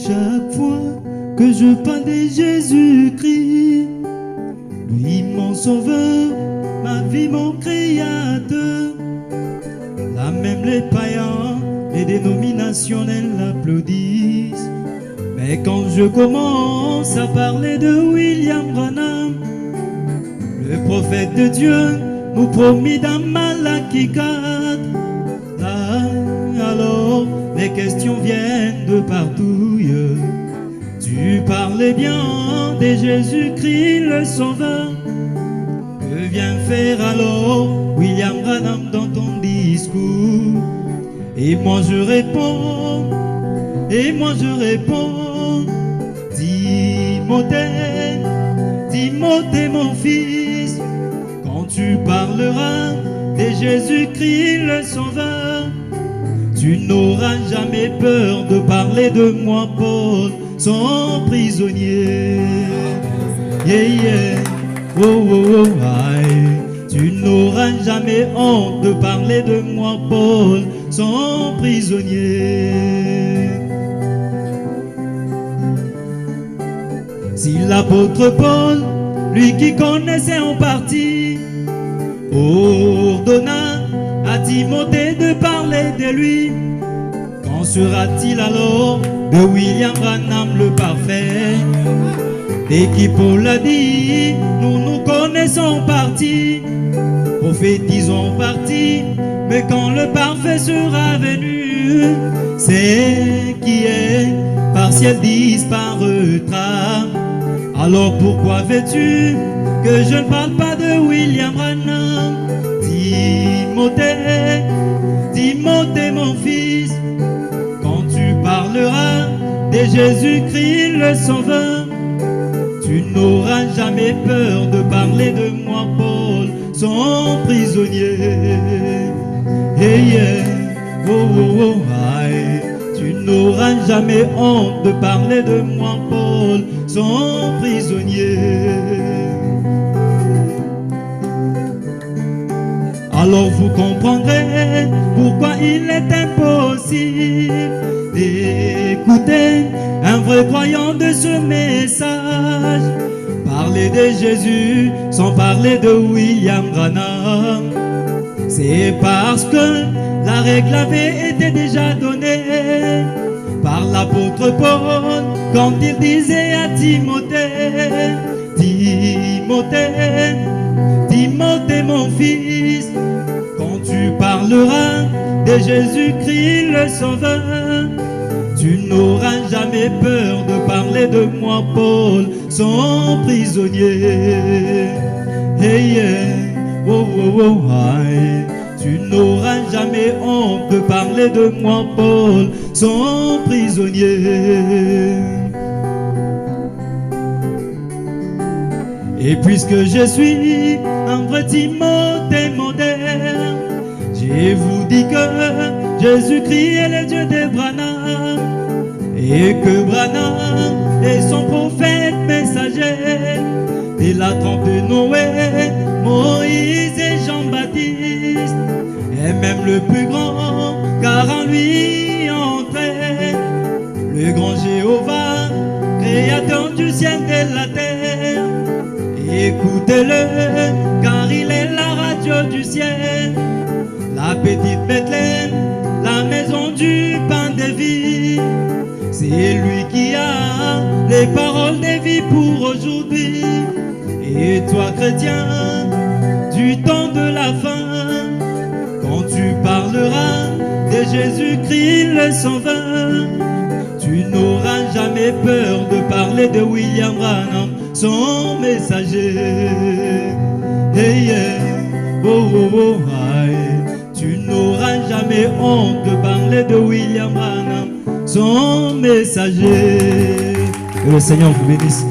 Chaque fois que je parle de Jésus-Christ, lui mon sauveur, ma vie mon créateur, là même les païens, les dénominationnels l'applaudissent. Mais quand je commence à parler de William Branham, le prophète de Dieu nous promis dans Malachie 4, là alors les questions viennent de partout. Tu parlais bien de Jésus-Christ le Sauveur. Que vient faire alors William Branham dans ton discours? Et moi je réponds, Timothée mon fils, quand tu parleras de Jésus-Christ le Sauveur, tu n'auras jamais peur de parler de moi, Paul, son prisonnier. Yeah, yeah. Oh, oh, oh, aïe. Tu n'auras jamais honte de parler de moi, Paul, son prisonnier. Si l'apôtre Paul, lui qui connaissait en partie, ordonna à Timothée de parler de lui, qu'en sera-t-il alors de William Branham le parfait? Dès que Paul l'a dit, nous nous connaissons en partie, prophétisons en partie, mais quand le parfait sera venu, c'est qui est partiel disparaîtra. Alors pourquoi veux-tu que je ne parle pas de William Branham? Timothée mon fils, quand tu parleras de Jésus-Christ le Sauveur, tu n'auras jamais peur de parler de moi, Paul, son prisonnier. Hey, yeah. Oh, oh, oh, aïe. Tu n'auras jamais honte de parler de moi, Paul, son prisonnier. Alors vous comprendrez pourquoi il est impossible d'écouter un vrai croyant de ce message. Parler de Jésus sans parler de William Branham, c'est parce que la règle avait été déjà donnée par l'apôtre Paul quand il disait à Timothée, Timothée mon fils, quand tu parleras de Jésus-Christ le Sauveur, tu n'auras jamais peur de parler de moi, Paul, son prisonnier. Hey, yeah. Oh, oh, oh, aïe. Tu n'auras jamais honte de parler de moi, Paul, son prisonnier. Et puisque je suis un vrai Timothée moderne, je vous dis que Jésus-Christ est le Dieu de Branham, et que Branham est son prophète messager, et la trempe de Noé, Moïse et Jean-Baptiste, et même le plus grand, car en lui entrait le grand Jéhovah, créateur du ciel et de la terre. Écoutez-le, car il est la radio du ciel, la petite Bethléem, la maison du pain de vie. C'est lui qui a les paroles de vie pour aujourd'hui. Et toi, chrétien, du temps de la fin, quand tu parleras de Jésus-Christ le Sauveur, tu n'auras jamais peur de parler de William Branham, son messager. Hey, yeah. Oh, oh, oh, aïe. Tu n'auras jamais honte de parler de William Branham, son messager. Que le Seigneur vous bénisse.